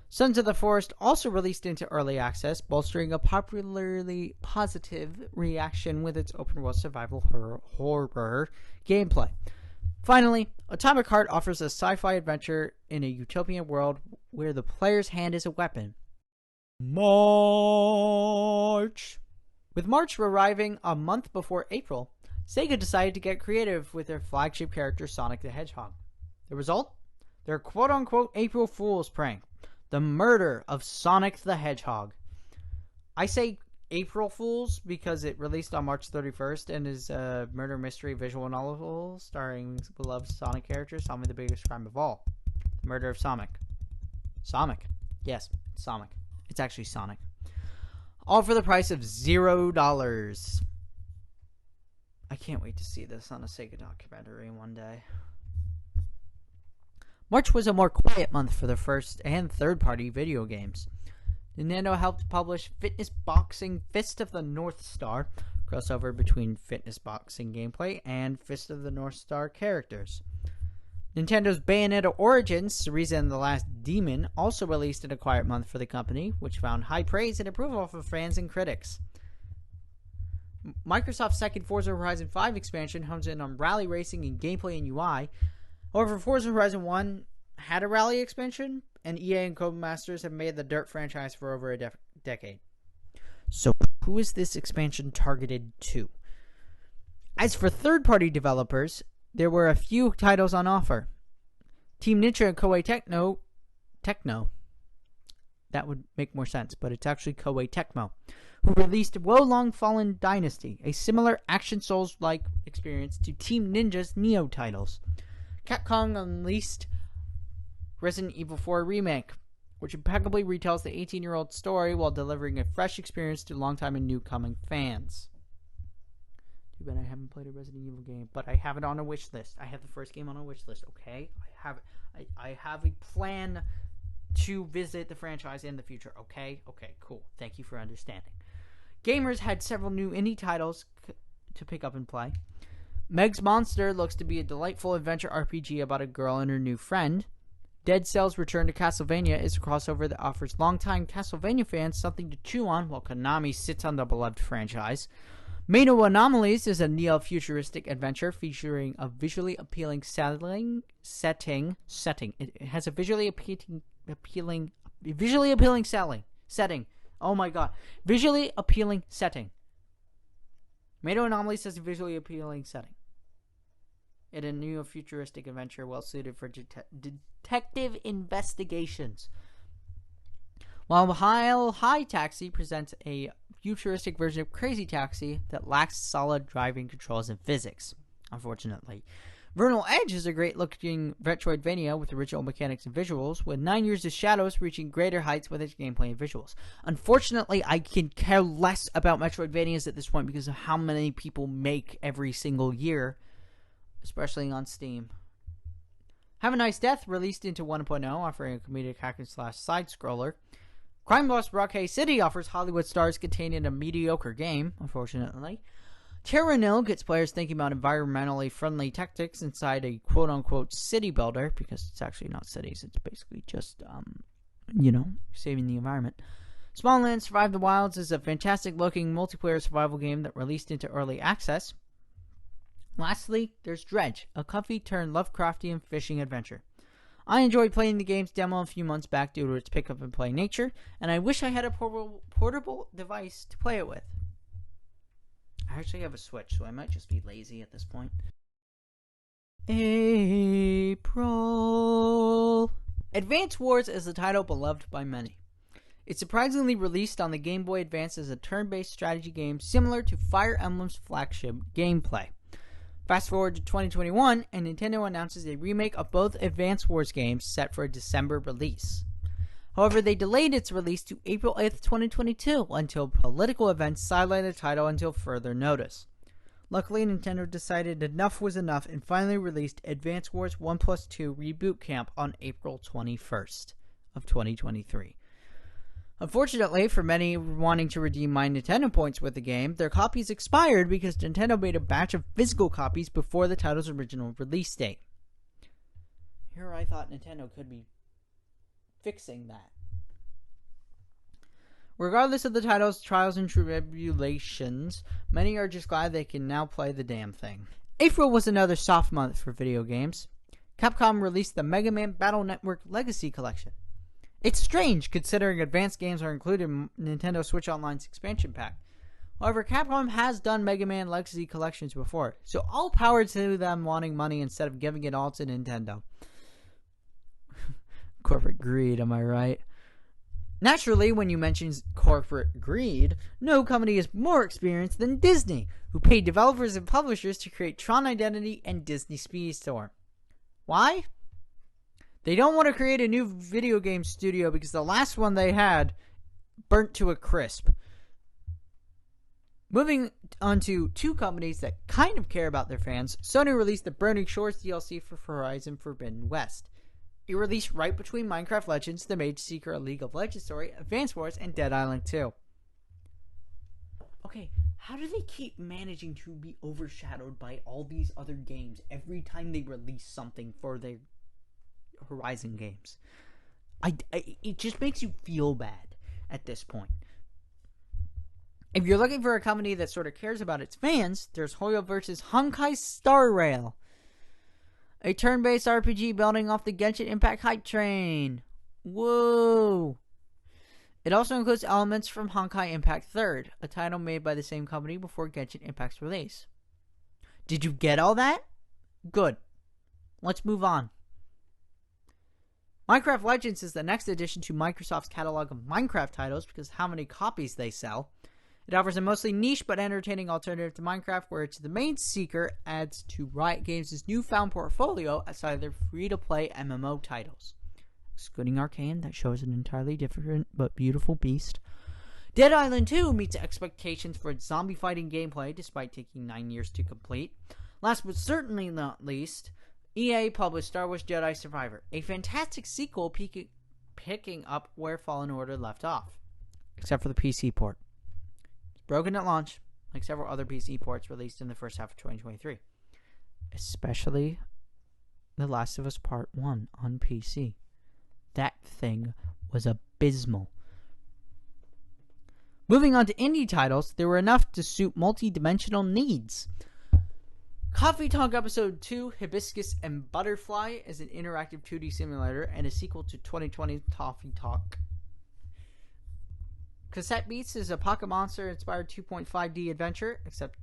Sons of the Forest also released into early access, bolstering a popularly positive reaction with its open-world survival horror gameplay. Finally, Atomic Heart offers a sci-fi adventure in a utopian world where the player's hand is a weapon. March! With March arriving a month before April, Sega decided to get creative with their flagship character Sonic the Hedgehog. The result? Their quote-unquote April Fool's prank. The murder of Sonic the Hedgehog. I say April Fools because it released on March 31st and is a murder mystery visual novel starring beloved Sonic character, Sonic the Biggest Crime of All. The Murder of Sonic. Sonic. Yes, Sonic. It's actually Sonic. All for the price of $0. I can't wait to see this on a Sega documentary one day. March was a more quiet month for the first and third-party video games. Nintendo helped publish Fitness Boxing Fist of the North Star, crossover between fitness boxing gameplay and Fist of the North Star characters. Nintendo's Bayonetta Origins, Cereza and the Last Demon, also released in a quiet month for the company, which found high praise and approval from fans and critics. Microsoft's second Forza Horizon 5 expansion hones in on rally racing and gameplay and UI. However, Forza Horizon 1 had a rally expansion, and EA and Codemasters have made the Dirt franchise for over a decade. So, who is this expansion targeted to? As for third-party developers, there were a few titles on offer. Team Ninja and Koei Tecmo. That would make more sense, but it's actually Koei Tecmo, who released Wo Long Fallen Dynasty, a similar Action Souls-like experience to Team Ninja's Neo titles. Capcom unleashed Resident Evil 4 Remake, which impeccably retells the 18-year-old story while delivering a fresh experience to longtime and newcoming fans. Too bad I haven't played a Resident Evil game, but I have it on a wish list. I have the first game on a wish list, okay? I have a plan to visit the franchise in the future, okay? Okay, cool. Thank you for understanding. Gamers had several new indie titles to pick up and play. Meg's Monster looks to be a delightful adventure RPG about a girl and her new friend. Dead Cells Return to Castlevania is a crossover that offers longtime Castlevania fans something to chew on while Konami sits on the beloved franchise. Mano Anomalies is a neo-futuristic adventure featuring a visually appealing setting. It has a visually appealing setting. Oh my god. Visually appealing setting. Mano Anomalies has a visually appealing setting. It a neo-futuristic adventure well suited for detective investigations. While High Taxi presents a futuristic version of Crazy Taxi that lacks solid driving controls and physics, unfortunately. Vernal Edge is a great-looking Metroidvania with original mechanics and visuals, with 9 Years of Shadows reaching greater heights with its gameplay and visuals. Unfortunately, I can care less about Metroidvanias at this point because of how many people make every single year, especially on Steam. Have a Nice Death released into 1.0, offering a comedic hack-and-slash side-scroller. Crime Boss Rockhay City offers Hollywood stars contained in a mediocre game, unfortunately. Terranil gets players thinking about environmentally friendly tactics inside a quote-unquote city builder, because it's actually not cities, it's basically just, saving the environment. Smalland Survive the Wilds is a fantastic-looking multiplayer survival game that released into early access. Lastly, there's Dredge, a comfy-turned-Lovecraftian fishing adventure. I enjoyed playing the game's demo a few months back due to its pick-up-and-play nature, and I wish I had a portable device to play it with. I actually have a Switch, so I might just be lazy at this point. April. Advance Wars is a title beloved by many. It surprisingly released on the Game Boy Advance as a turn-based strategy game similar to Fire Emblem's flagship gameplay. Fast forward to 2021, and Nintendo announces a remake of both Advance Wars games set for a December release. However, they delayed its release to April 8th, 2022, until political events sidelined the title until further notice. Luckily, Nintendo decided enough was enough and finally released Advance Wars 1+2 Reboot Camp on April 21st of 2023. Unfortunately, for many wanting to redeem My Nintendo points with the game, their copies expired because Nintendo made a batch of physical copies before the title's original release date. Here I thought Nintendo could be fixing that. Regardless of the title's trials and tribulations, many are just glad they can now play the damn thing. April was another soft month for video games. Capcom released the Mega Man Battle Network Legacy Collection. It's strange, considering advanced games are included in Nintendo Switch Online's expansion pack. However, Capcom has done Mega Man Legacy Collections before, so all power to them wanting money instead of giving it all to Nintendo. Corporate greed, am I right? Naturally, when you mention corporate greed, no company is more experienced than Disney, who paid developers and publishers to create Tron Identity and Disney Speedstorm. Why? They don't want to create a new video game studio because the last one they had burnt to a crisp. Moving on to two companies that kind of care about their fans, Sony released the Burning Shores DLC for Horizon Forbidden West. It released right between Minecraft Legends, The Mage Seeker, A League of Legends story, Advance Wars, and Dead Island 2. Okay, how do they keep managing to be overshadowed by all these other games every time they release something for their Horizon games? It just makes you feel bad at this point. If you're looking for a company that sort of cares about its fans, there's Hoyo vs. Honkai Star Rail, a turn-based RPG building off the Genshin Impact hype train. Whoa! It also includes elements from Honkai Impact 3rd, a title made by the same company before Genshin Impact's release. Did you get all that? Good. Let's move on. Minecraft Legends is the next addition to Microsoft's catalog of Minecraft titles because of how many copies they sell. It offers a mostly niche but entertaining alternative to Minecraft, where it's the main seeker adds to Riot Games' newfound portfolio outside of their free-to-play MMO titles. Excluding Arcane, that shows an entirely different but beautiful beast. Dead Island 2 meets expectations for its zombie fighting gameplay despite taking 9 years to complete. Last but certainly not least, EA published Star Wars Jedi Survivor, a fantastic sequel picking up where Fallen Order left off, except for the PC port. It's broken at launch, like several other PC ports released in the first half of 2023, especially The Last of Us Part 1 on PC. That thing was abysmal. Moving on to indie titles, there were enough to suit multi-dimensional needs. Coffee Talk Episode 2, Hibiscus and Butterfly is an interactive 2D simulator and a sequel to 2020's Coffee Talk. Cassette Beats is a Pocket Monster-inspired 2.5D adventure, except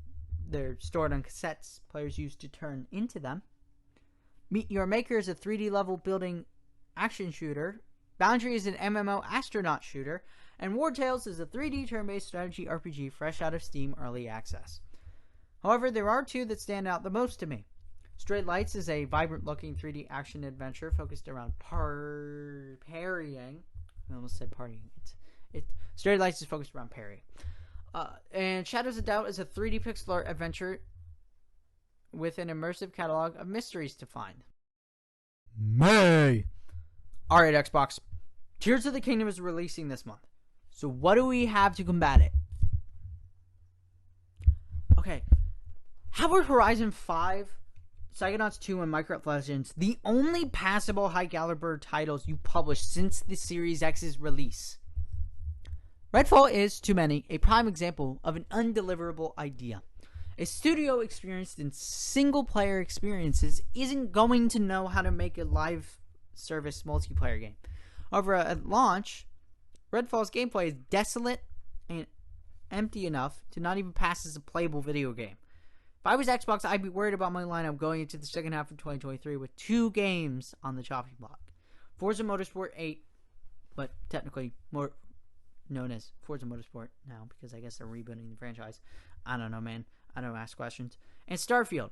they're stored on cassettes players use to turn into them. Meet Your Maker is a 3D level building action shooter. Boundary is an MMO astronaut shooter. And War Tales is a 3D turn-based strategy RPG fresh out of Steam Early Access. However, there are two that stand out the most to me. Stray Lights is a vibrant-looking 3D action adventure focused around parrying. I almost said partying. Stray Lights is focused around parrying. And Shadows of Doubt is a 3D pixel art adventure with an immersive catalog of mysteries to find. May! Alright, Xbox. Tears of the Kingdom is releasing this month. So what do we have to combat it? Okay. How are Horizon 5, Psychonauts 2, and Minecraft Legends the only passable high caliber titles you published since the Series X's release? Redfall is, to many, a prime example of an undeliverable idea. A studio experienced in single-player experiences isn't going to know how to make a live service multiplayer game. However, at launch, Redfall's gameplay is desolate and empty enough to not even pass as a playable video game. If I was Xbox, I'd be worried about my lineup going into the second half of 2023 with 2 games on the chopping block. Forza Motorsport 8, but technically more known as Forza Motorsport now because I guess they're rebooting the franchise. I don't know, man. I don't ask questions. And Starfield.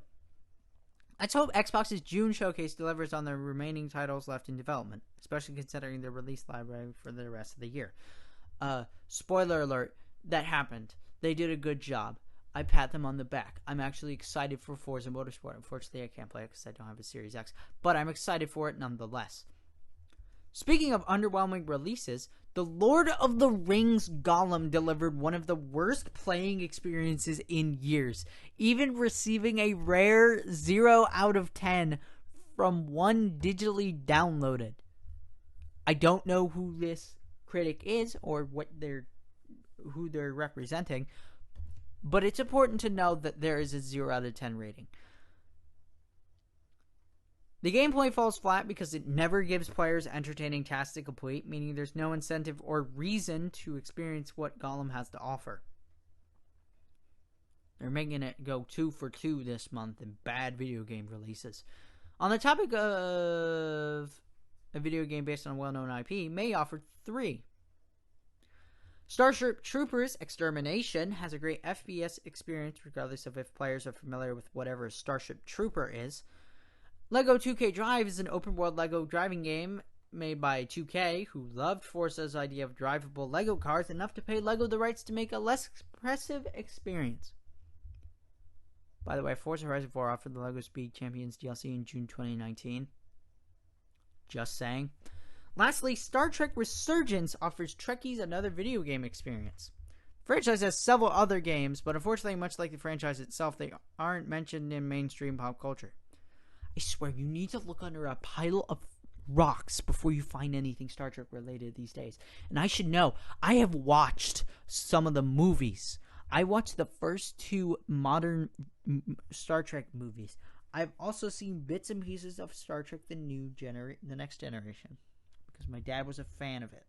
Let's hope Xbox's June showcase delivers on the remaining titles left in development, especially considering their release library for the rest of the year. Spoiler alert, that happened. They did a good job. I pat them on the back. I'm actually excited for Forza Motorsport. Unfortunately, I can't play it because I don't have a Series X, but I'm excited for it nonetheless. Speaking of underwhelming releases, The Lord of the Rings Gollum delivered one of the worst playing experiences in years, even receiving a rare 0 out of 10 from one digitally downloaded. I don't know who this critic is or who they're representing, but it's important to know that there is a 0 out of 10 rating. The gameplay falls flat because it never gives players entertaining tasks to complete, meaning there's no incentive or reason to experience what Gollum has to offer. They're making it go 2 for 2 this month in bad video game releases. On the topic of a video game based on a well-known IP, May offered 3. Starship Troopers Extermination has a great FPS experience regardless of if players are familiar with whatever a Starship Trooper is. LEGO 2K Drive is an open-world LEGO driving game made by 2K, who loved Forza's idea of drivable LEGO cars enough to pay LEGO the rights to make a less expressive experience. By the way, Forza Horizon 4 offered the LEGO Speed Champions DLC in June 2019. Just saying. Lastly, Star Trek Resurgence offers Trekkies another video game experience. franchise has several other games, but unfortunately, much like the franchise itself, they aren't mentioned in mainstream pop culture. I swear, you need to look under a pile of rocks before you find anything Star Trek related these days. And I should know, I have watched some of the movies. I watched the first 2 modern Star Trek movies. I've also seen bits and pieces of Star Trek the Next Generation, because my dad was a fan of it.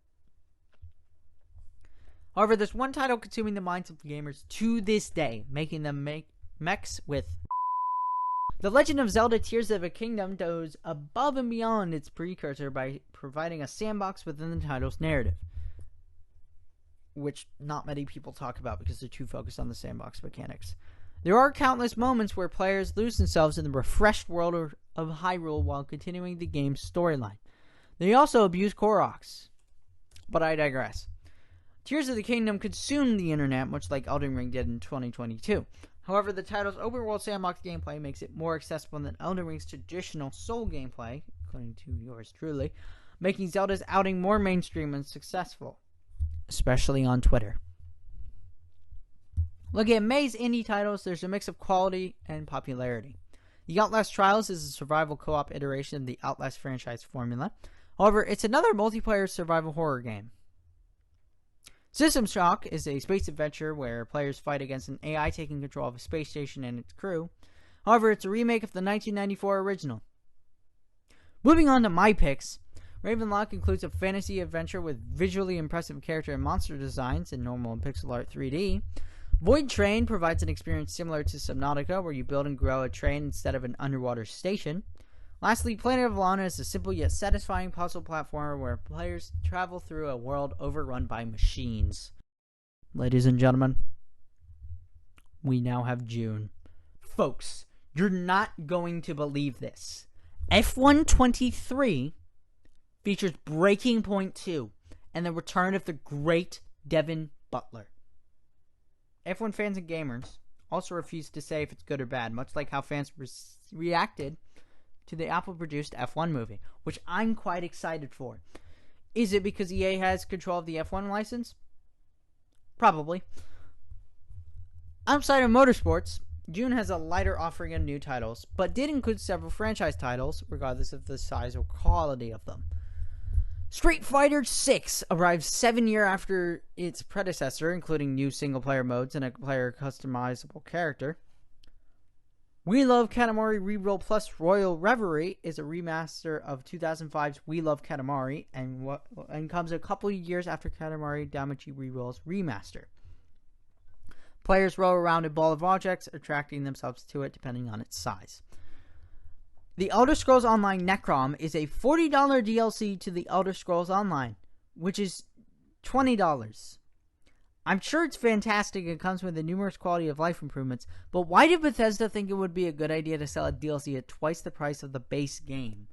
However, there's one title consuming the minds of gamers to this day, making them mechs with. The Legend of Zelda Tears of a Kingdom goes above and beyond its precursor by providing a sandbox within the title's narrative, which not many people talk about because they're too focused on the sandbox mechanics. There are countless moments where players lose themselves in the refreshed world of Hyrule while continuing the game's storyline. They also abuse Koroks, but I digress. Tears of the Kingdom consumed the internet, much like Elden Ring did in 2022. However, the title's open-world sandbox gameplay makes it more accessible than Elden Ring's traditional Soul gameplay, according to yours truly, making Zelda's outing more mainstream and successful, especially on Twitter. Looking at May's indie titles, there's a mix of quality and popularity. The Outlast Trials is a survival co-op iteration of the Outlast franchise formula. However, it's another multiplayer survival horror game. System Shock is a space adventure where players fight against an AI taking control of a space station and its crew. However, it's a remake of the 1994 original. Moving on to my picks, Ravenlock includes a fantasy adventure with visually impressive character and monster designs in normal and pixel art 3D. Void Train provides an experience similar to Subnautica, where you build and grow a train instead of an underwater station. Lastly, Planet of Lana is a simple yet satisfying puzzle platformer where players travel through a world overrun by machines. Ladies and gentlemen, we now have June. Folks, you're not going to believe this. F1 23 features Breaking Point 2 and the return of the great Devin Butler. F1 fans and gamers also refuse to say if it's good or bad, much like how fans reacted to the Apple-produced F1 movie, which I'm quite excited for. Is it because EA has control of the F1 license? Probably. Outside of motorsports, June has a lighter offering of new titles, but did include several franchise titles, regardless of the size or quality of them. Street Fighter VI arrives 7 years after its predecessor, including new single-player modes and a player customizable character. We Love Katamari Reroll Plus Royal Reverie is a remaster of 2005's We Love Katamari and comes a couple of years after Katamari Damacy Reroll's remaster. Players roll around a ball of objects, attracting themselves to it depending on its size. The Elder Scrolls Online Necrom is a $40 DLC to the Elder Scrolls Online, which is $20. I'm sure it's fantastic and comes with the numerous quality of life improvements, but why did Bethesda think it would be a good idea to sell a DLC at twice the price of the base game?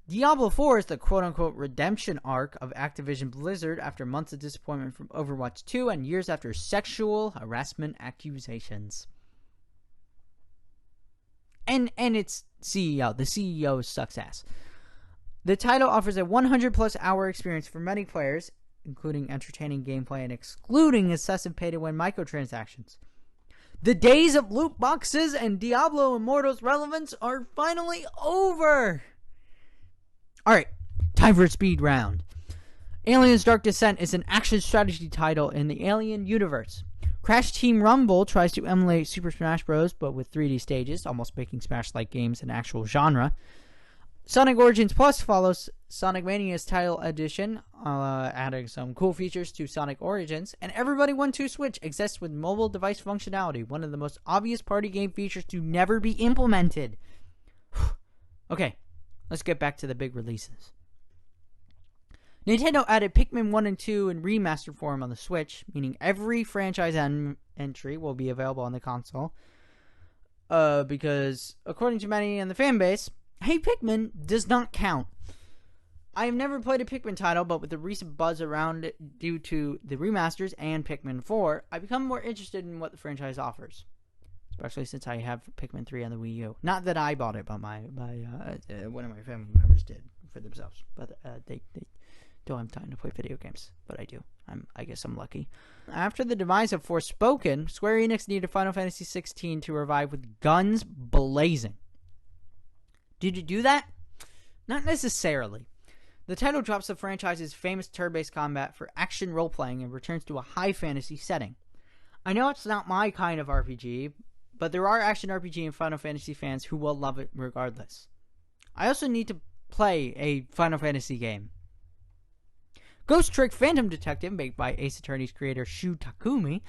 Diablo 4 is the quote-unquote redemption arc of Activision Blizzard after months of disappointment from Overwatch 2 and years after sexual harassment accusations. And its CEO. The CEO sucks ass. The title offers a 100-plus hour experience for many players, including entertaining gameplay and excluding excessive pay-to-win microtransactions. The days of loot boxes and Diablo Immortal's relevance are finally over! Alright, time for a speed round. Aliens Dark Descent is an action strategy title in the Alien universe. Crash Team Rumble tries to emulate Super Smash Bros., but with 3D stages, almost making Smash-like games an actual genre. Sonic Origins Plus follows Sonic Mania's title edition, adding some cool features to Sonic Origins, and Everybody 1-2 Switch exists with mobile device functionality, one of the most obvious party game features to never be implemented. Okay, let's get back to the big releases. Nintendo added Pikmin 1 and 2 in remastered form on the Switch, meaning every franchise entry will be available on the console. Because, according to many in the fanbase, Hey Pikmin does not count. I have never played a Pikmin title, but with the recent buzz around it due to the remasters and Pikmin 4, I become more interested in what the franchise offers. Especially since I have Pikmin 3 on the Wii U. Not that I bought it, but one of my family members did for themselves. But they don't have time to play video games. But I do. I guess I'm lucky. After the demise of Forspoken, Square Enix needed Final Fantasy XVI to revive with guns blazing. Did you do that? Not necessarily. The title drops the franchise's famous turn-based combat for action role-playing and returns to a high fantasy setting. I know it's not my kind of RPG, but there are action RPG and Final Fantasy fans who will love it regardless. I also need to play a Final Fantasy game. Ghost Trick Phantom Detective, made by Ace Attorney's creator Shu Takumi,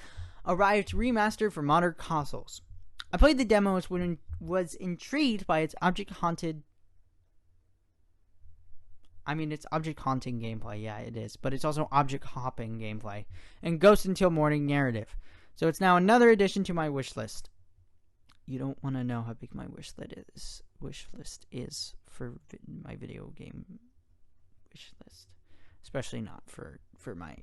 arrived remastered for modern consoles. I played the demo and was intrigued by its object haunting gameplay. Yeah, it is. But it's also object hopping gameplay. And Ghost Until Morning narrative. So it's now another addition to my wish list. You don't want to know how big my wish list is for my video game wish list. Especially not for my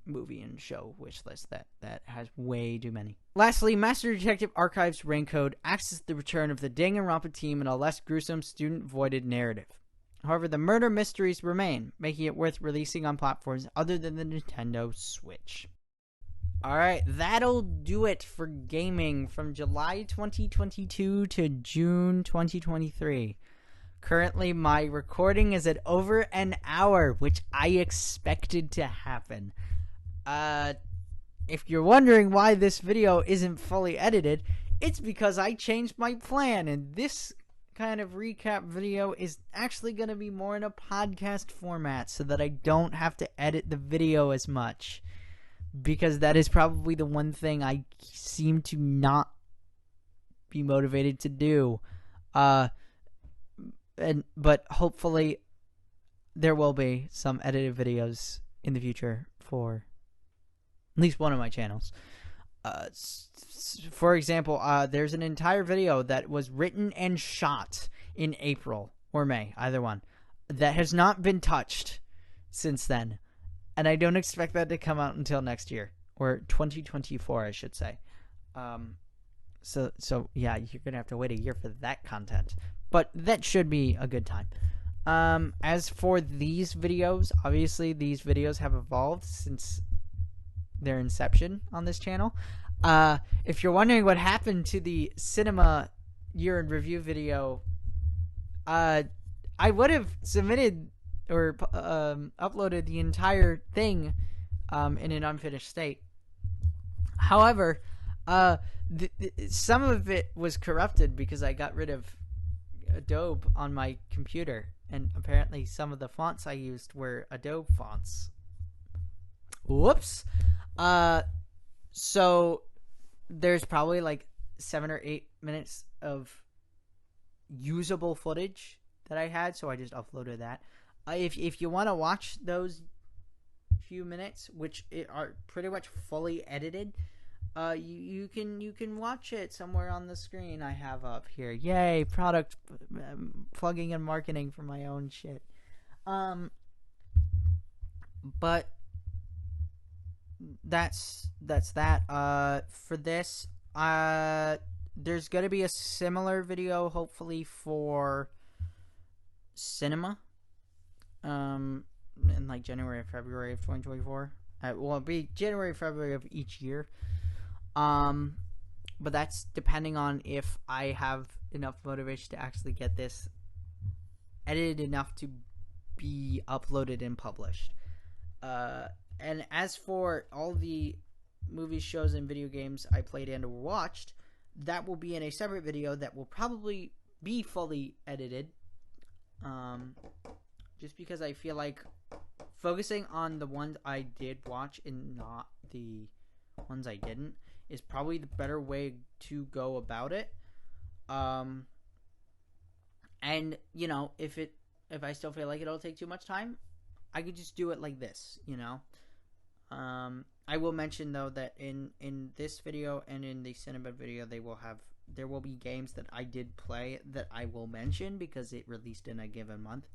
movie and show wish list that has way too many. Lastly, Master Detective Archives Raincode acts as the return of the Danganronpa team in a less gruesome, student-voided narrative. However, the murder mysteries remain, making it worth releasing on platforms other than the Nintendo Switch. Alright, that'll do it for gaming from July 2022 to June 2023. Currently, my recording is at over an hour, which I expected to happen. If you're wondering why this video isn't fully edited, it's because I changed my plan, and this kind of recap video is actually going to be more in a podcast format so that I don't have to edit the video as much. Because that is probably the one thing I seem to not be motivated to do. But hopefully there will be some edited videos in the future for at least one of my channels. For example, there's an entire video that was written and shot in April or May, either one, that has not been touched since then. And I don't expect that to come out until next year, or 2024, I should say. So yeah, you're going to have to wait a year for that content. But that should be a good time. As for these videos, obviously these videos have evolved since their inception on this channel. If you're wondering what happened to the cinema year in review video, I would have submitted or uploaded the entire thing in an unfinished state. However, some of it was corrupted because I got rid of Adobe on my computer, and apparently some of the fonts I used were Adobe fonts. Whoops. So there's probably like 7 or 8 minutes of usable footage that I had, so I just uploaded that. If you want to watch those few minutes, which are pretty much fully edited, you can watch it somewhere on the screen I have up here. Yay, product plugging and marketing for my own shit. But that's that. For this, there's gonna be a similar video, hopefully for cinema, in like January or February of 2024. Well, it'll be January, February of each year. But that's depending on if I have enough motivation to actually get this edited enough to be uploaded and published. And as for all the movies, shows, and video games I played and or watched, that will be in a separate video that will probably be fully edited. Just because I feel like focusing on the ones I did watch and not the ones I didn't is probably the better way to go about it. And you know, if I still feel like it'll take too much time, I could just do it like this, you know. I will mention though that in this video and in the Cinnabon video, there will be games that I did play that I will mention because it released in a given month,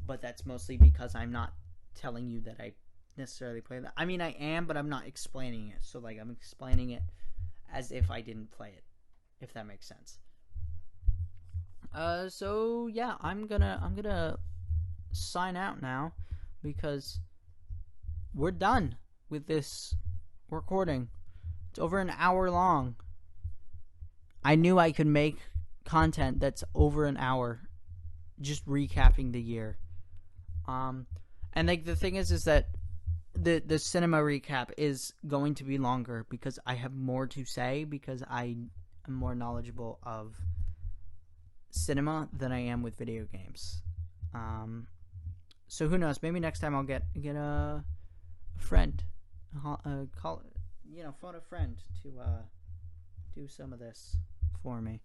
but that's mostly because I'm not telling you that I necessarily play that. I mean, I am, but I'm not explaining it. So like, I'm explaining it as if I didn't play it, if that makes sense. So yeah, I'm gonna sign out now because we're done. with this recording. It's over an hour long. I knew I could make content that's over an hour, just recapping the year. And like the thing is that the cinema recap is going to be longer because I have more to say, because I am more knowledgeable of cinema than I am with video games. So who knows? Maybe next time I'll get a friend, phone a friend to do some of this for me,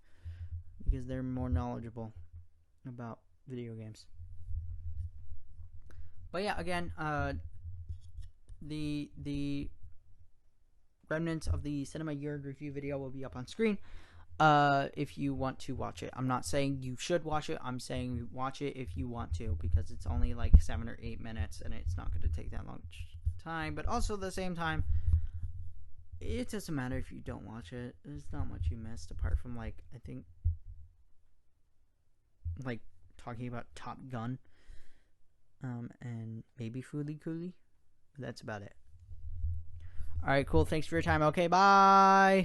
because they're more knowledgeable about video games. But yeah, again, the remnants of the Cinema Year Review video will be up on screen if you want to watch it. I'm not saying you should watch it. I'm saying watch it if you want to, because it's only like 7 or 8 minutes and it's not going to take that long time. But also at the same time, it doesn't matter if you don't watch it. There's not much you missed apart from I think talking about Top Gun and maybe Fooly Cooly. That's about it. Alright, cool. Thanks for your time. Okay, bye.